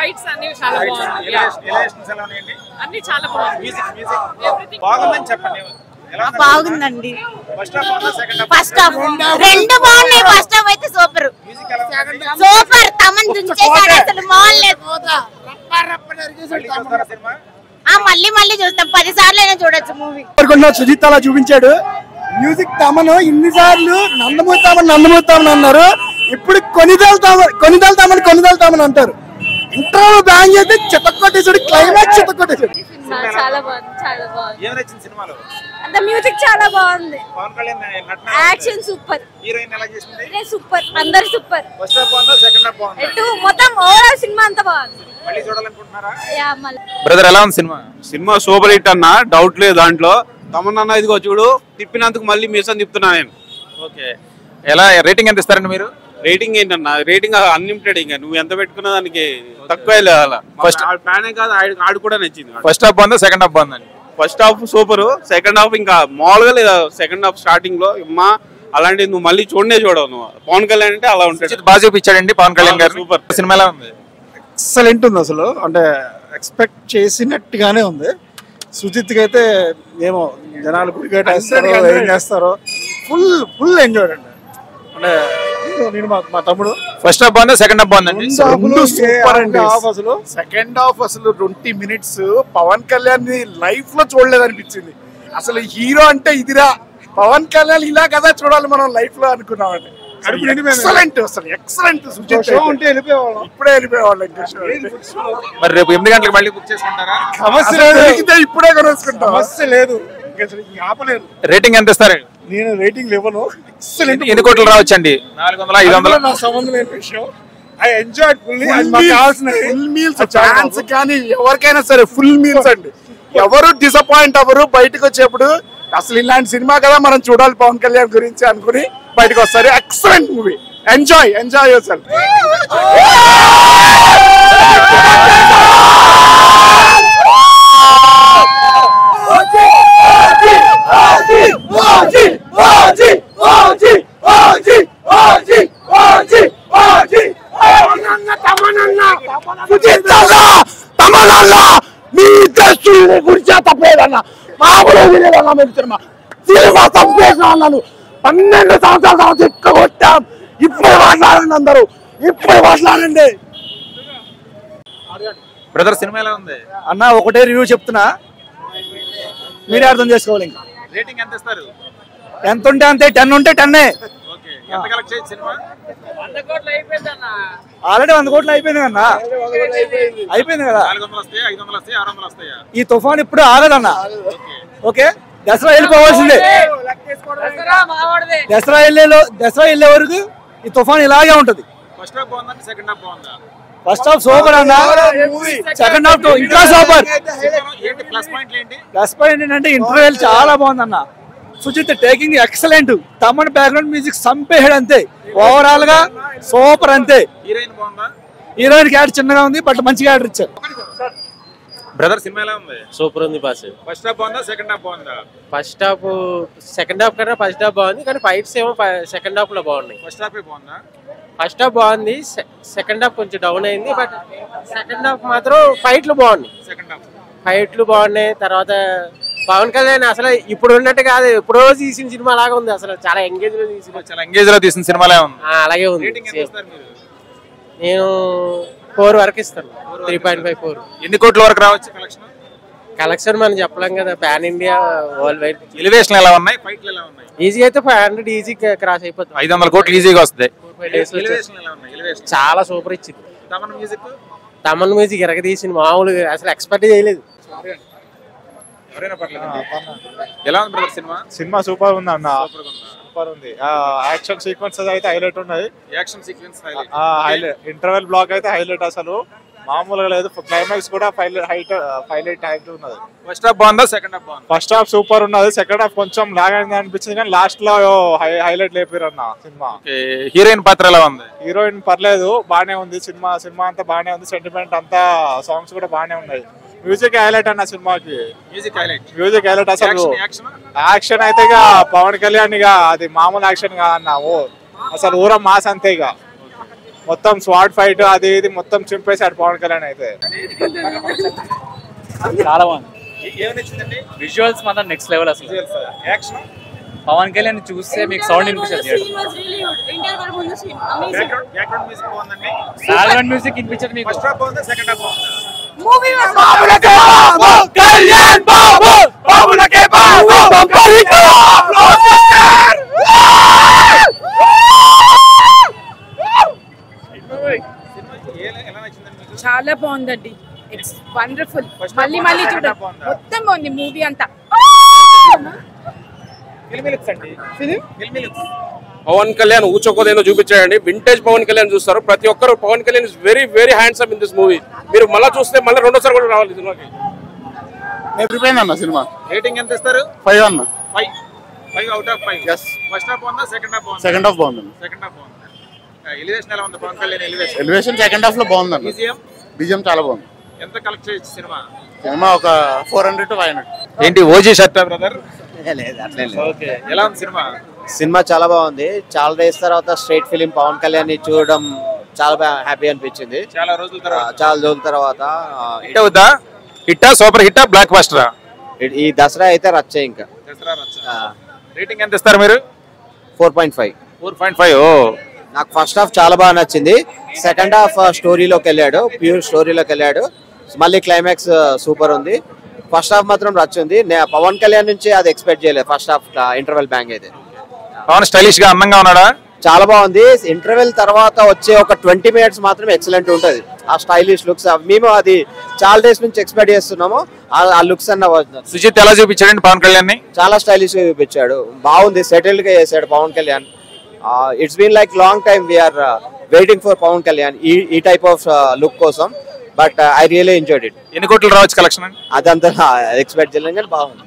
Fights అన్ని చాలా బాగున్నాయి. అన్ని చాలా బాగున్నాయి. బాగుందని చెప్పండి. బాగుందండి. ఫస్ట్ హాఫ్ రెండు బాగున్నాయి. ఫస్ట్ హాఫ్ అయితే సూపర్ సూపర్. తమన్ దుంచేసాడు అసలు మాల్లేదు. మళ్ళీ మళ్ళీ చూస్తాం, 10 సార్లు అయినా చూడొచ్చు మూవీ. సుజిత్ అలా చూపించాడు. మ్యూజిక్ తమను ఇన్నిసార్లు నందమూతామని అన్నారు, ఇప్పుడు కొనిదెళ్తామని అంటారు. ఇంటర్వ్యూ బ్యాంగ్ చేస్తే చితక్కొట్టేసాడు, క్లైమాక్స్ చితక్కొట్టేసాడు. చాలా బాగుంది. అంత మ్యూజిక్ చాలా బాగుంది. Action super. సూపర్, అందరు సూపర్. మొత్తం ఓవరాల్ సినిమా అంతా బాగుంది. బ్రదర్ ఎలా ఉంది సినిమా? సినిమా సూపర్ హిట్ అన్న, డౌట్ లేదు దాంట్లో. తమన్నా ఇదిగో చూడు, తిప్పినందుకు మళ్ళీ మీసం తిప్పుతున్నా నేను. ఓకే, ఎలా రేటింగ్ ఎంత ఇస్తారండి మీరు? రేటింగ్ ఏంటన్నా, రేటింగ్ అన్లిమిటెడ్. ఇంకా నువ్వు ఎంత పెట్టుకున్నా దానికి తక్కువ లేదు. ఫస్ట్ ఫ్యానే కాదు, ఆడు కూడా నచ్చింది. ఫస్ట్ హాఫ్ బాగుందా, సెకండ్ హాఫ్ బాగుందండి? First half super, second half ఇంకా మామూలుగా లేదా. సెకండ్ హాఫ్ స్టార్టింగ్ లో అమ్మా అలాంటివి నువ్వు మళ్ళీ చూడవు. నువ్వు పవన్ కళ్యాణ్ అంటే అలా ఉంటాడు. బాగా చూపించాడండి పవన్ కళ్యాణ్ గారు. సూపర్. సినిమా ఎలా ఉంది? ఎక్సలెంట్ ఉంది. అసలు అంటే ఎక్స్పెక్ట్ చేసినట్టుగానే ఉంది. సుజిత్ కి అయితే ఏమో జనాలు ఏం చేస్తారో ఫుల్ ఎంజాయ్ అండి. అంటే నేను మా తమ్ముడు ఫస్ట్ హాఫ్ బాగుందా, సెకండ్ హాఫ్ బాగుందండి? సూపర్ అండి. సెకండ్ హాఫ్ అసలు 20 మినిట్స్ పవన్ కళ్యాణ్ ని లైఫ్ లో చూడలేదనిపించింది. అసలు హీరో అంటే ఇదిరా, పవన్ కళ్యాణ్ ఇలా కదా చూడాలి మనం లైఫ్ లో అనుకున్నామండి. ఎక్సలెంట్, అసలు ఎక్సలెంట్. ఇప్పుడే వెళ్ళిపోయేవాళ్ళం. మరి రేపు 8 గంటలకు మళ్ళీ బుక్ చేసుకుంటారా? ఇప్పుడే కొనేసుకుంటాం. సమస్య లేదు, ఆపలేదు. రేటింగ్ ఎంత ఇస్తారు? నేను రేటింగ్ ఇవ్వను. ఎక్సలెంట్. ఎన్ని కోట్లు రావచ్చండి? 400, 500? నా సంబంధం లేని విషయం. I enjoyed fully. మాకు కావాల్సిన ఫుల్ మీల్స్ ఛాన్స్ కానీ ఎవరికైనా సరే ఫుల్ మీల్స్ అండి. ఎవరు డిసప్పాయింట్ అవ్వరు బయటకు వచ్చేప్పుడు. అసలు ఇలాంటి సినిమా కదా మనం చూడాలి పవన్ కళ్యాణ్ గురించి అనుకుని బయటకు వస్తారు. Excellent movie. Enjoy yourself. మీ దృష్టి గురించి తప్పలేదన్నా, మామూలు సినిమా తప్పేసిన అన్నాను. 12 సంవత్సరాల తర్వాత కొట్టాం. ఇప్పుడు మాట్లాడండి, అందరూ ఇప్పుడు మాట్లాడండి. బ్రదర్ సినిమా ఎలా ఉంది అన్న? ఒకటే రివ్యూ చెప్తున్నా, మీరే అర్థం చేసుకోవాలి. ఇంకా రేటింగ్ ఎంత ఇస్తారు? ఎంత ఉంటే అంతే. 10 ఉంటే 10. ఆల్రెడీ 100 కోట్లు అయిపోయింది కన్నా. అయిపోయింది కదా. ఈ తుఫాన్ ఇప్పుడు ఆగదన్నా. ఓకే, దసరా వెళ్ళిపోవాల్సిందే. దసరా వెళ్ళే వరకు ఈ తుఫాన్ ఇలాగే ఉంటది. ఫస్ట్ హాఫ్ సూపర్ అన్న, సెకండ్ హాఫ్ ఇంకా సూపర్. ప్లస్ పాయింట్ ఏంటంటే ఇంటర్వెల్ చాలా బాగుందన్న. Sujeeth taking excellent. Thaman background music సంపేహడ్ అంతే. ఓవరాల్ గా సూపర్ అంతే. హీరోయిన్ క్యారెక్టర్ చిన్నగా ఉంది, బట్ మంచి క్యారెక్టర్ ఇచ్చారు. బ్రదర్ సినిమా ఎలా ఉంది? సూపర్ ఉంది బాస్. ఫస్ట్ హాఫ్ బాగుందా, సెకండ్ హాఫ్ బాగుందా? ఫస్ట్ హాఫ్ సెకండ్ హాఫ్ కన్నా ఫస్ట్ హాఫ్ బాగుంది, కానీ ఫైట్స్ ఏమో సెకండ్ హాఫ్ లో బాగున్నాయి. ఫస్ట్ హాఫ్ బాగుందా? ఫస్ట్ హాఫ్ బాగుంది, సెకండ్ హాఫ్ కొంచెం డౌన్ అయింది. బట్ సెకండ్ హాఫ్ మాత్రం ఫైట్లు బాగున్నాయి. ఫైట్లు బాగున్నాయి. తర్వాత పవన్ కళ్యాణ్ అసలు ఇప్పుడు ఉన్నట్టు కాదు, ఎప్పుడో తీసిన సినిమా లాగా ఉంది. అసలు చాలా ఎంగేజ్ లో తీసిన సినిమాలే ఉంది. అలాగే ఉంది. నేను 4 వరకు ఇస్తాను. 3.5, 4. ఎన్ని కోట్ల వరకు రావచ్చు కలెక్షన్ మనం చెప్పలేం కదా. Pan India, world wide. Elevation ఎలా ఉన్నాయి, ఫైట్లు ఎలా ఉన్నాయి? ఈజీగా అయితే 500 ఈజీ క్రాస్ అయిపోతుంది. 500 కోట్లు ఈజీగా వస్తుంది. చాలా సూపర్ ఇచ్చింది. తమన్ మ్యూజిక్ ఎరగదీసింది, మామూలుగా అసలు ఎక్స్పెక్ట్ చేయలేదు. ఎలా ఉంది బ్రదర్ సినిమా? సినిమా సూపర్ ఉంది అన్న. సూపర్ ఉంది. యాక్షన్ సీక్వెన్సెస్ అయితే హైలైట్ ఉన్నాయి. ఇంటర్వెల్ బ్లాక్ అయితే హైలైట్, అసలు మామూలుగా లేదు. క్లైమాక్స్ కూడా హైలైట్ ఉన్నది. ఫస్ట్ హాఫ్ బాగుందా, సెకండ్ హాఫ్ బాగుందా? ఫస్ట్ హాఫ్ సూపర్ ఉన్నది, సెకండ్ హాఫ్ కొంచెం లాగ్ అయింది అనిపించింది, కానీ లాస్ట్ లో హైలైట్ లేపారు అన్న సినిమా. హీరోయిన్ పాత్ర ఎలా ఉంది? హీరోయిన్ పర్లేదు, బానే ఉంది. సినిమా అంతా బానే ఉంది. సెంటిమెంట్ అంతా, సాంగ్స్ కూడా బానే ఉన్నాయి. మ్యూజిక్ హైలైట్ అన్న సినిమాకి. మ్యూజిక్ హైలైట్ అసలు. యాక్షన్ అయితే ఇక పవన్ కళ్యాణ్ ఇక అది మామూలు యాక్షన్ కాదన్న. అసలు ఊర మాస్ అంతే. ఇక మొత్తం స్వాట్ ఫైట్ అది ఇది మొత్తం చింపేశాడు పవన్ కళ్యాణ్ అయితే. చాలా బాగుంది. ఏం నచ్చిందండి? విజువల్స్ మాత్రం నెక్స్ట్ లెవెల్ అసలు. యాక్షన్, పవన్ కళ్యాణ్ చూస్తే మీకు సౌండ్ వినిపిస్తుంది. బ్యాక్గ్రౌండ్ మ్యూజిక్ బాగుందండి. బ్యాక్గ్రౌండ్ మ్యూజిక్ వినిపించదు మీకు. ఫస్ట్ హాఫ్ బాగుందా, సెకండ్ హాఫ్ బాగుందా? చాలా బాగుందండి. It's wonderful. మళ్ళీ మళ్ళీ చూడండి, మొత్తం బాగుంది మూవీ అంతా. పవన్ కళ్యాణ్ ఊచకోదేందో చూపించాడండి. వింటేజ్ పవన్ కళ్యాణ్ చూస్తారు ప్రతి ఒక్కరు. Pawan Kalyan is very very handsome in this movie. మీరు మళ్ళీ చూస్తే మళ్ళీ రెండోసారి కూడా రావాలి సినిమాకి. అన్న సినిమా రేటింగ్ ఎంత ఇస్తారు? 5 అన్న. 5 అవుట్ ఆఫ్ 5. ఫస్ట్ హాఫ్ బాగుందా, సెకండ్ హాఫ్ బాగుందా? సెకండ్ హాఫ్ బాగుంది. సెకండ్ హాఫ్ బాగుంది. ఎలివేషన్ ఎలా ఉంది Pawan Kalyan elevation? Elevation second half లో బాగుంది. బీజిఎం చాలా బాగుంది. ఎంత కలెక్ట్ చేయొచ్చు సినిమా? సినిమా ఒక 400 to 500. ఏంటి ఓజీ షర్ట్ బ్రదర్? లేదు అట్లే లేదు. ఓకే, ఎలా ఉంది సినిమా? సినిమా చాలా బాగుంది. చాలా డేస్ తర్వాత స్ట్రైట్ ఫిలిం పవన్ కళ్యాణ్ ని చూడడం చాలా హ్యాపీ అనిపించింది. చాలా రోజుల తర్వాత. చాలా రోజుల తర్వాత హిట్ అవుదా? హిట్టా, సూపర్ హిట్టా, బ్లాక్ బస్టరా? ఈ దసరా అయితే రచ్చే. ఇంకా రేటింగ్ ఎంత ఇస్తారు మీరు? 4.5. 4.5. నాకు ఫస్ట్ హాఫ్ చాలా బాగా నచ్చింది. సెకండ్ హాఫ్ స్టోరీలోకి వెళ్ళాడు, ప్యూర్ స్టోరీలోకి వెళ్ళాడు. మళ్ళీ క్లైమాక్స్ సూపర్ ఉంది. ఫస్ట్ హాఫ్ మాత్రం రచ్చింది. పవన్ కళ్యాణ్ నుంచి అది ఎక్స్పెక్ట్ చేయలేదు. ఫస్ట్ హాఫ్ ఇంటర్వెల్ బ్యాంగ్ అయితే. పవన్ స్టైలిష్ గా అందంగా ఉన్నాడా? చాలా బాగుంది. ఇంటర్వెల్ తర్వాత వచ్చే ఒక 20 minutes మాత్రం ఎక్సలెంట్ ఉంటది. ఆ స్టైలిష్ లుక్స్ మేము అది చాలా డేస్ నుంచి ఎక్స్పెక్ట్ చేస్తున్నాము. ఆ లుక్స్ అన్న సుజిత్ ఎలా చూపించాడండి పవన్ కళ్యాణ్ ని? చాలా స్టైలిష్ గా చూపించాడు. బాగుంది. సెటిల్డ్ గా చేశాడు Pawan Kalyan. It's been like long time we are waiting for Pawan Kalyan ఈ టైప్ ఆఫ్ లుక్ కోసం. But I really enjoyed it. ఎన్ని కోట్లు రావచ్చు కలెక్షన్? అదంతా ఎక్స్పెక్ట్ చేయలేం కానీ బాగుంది.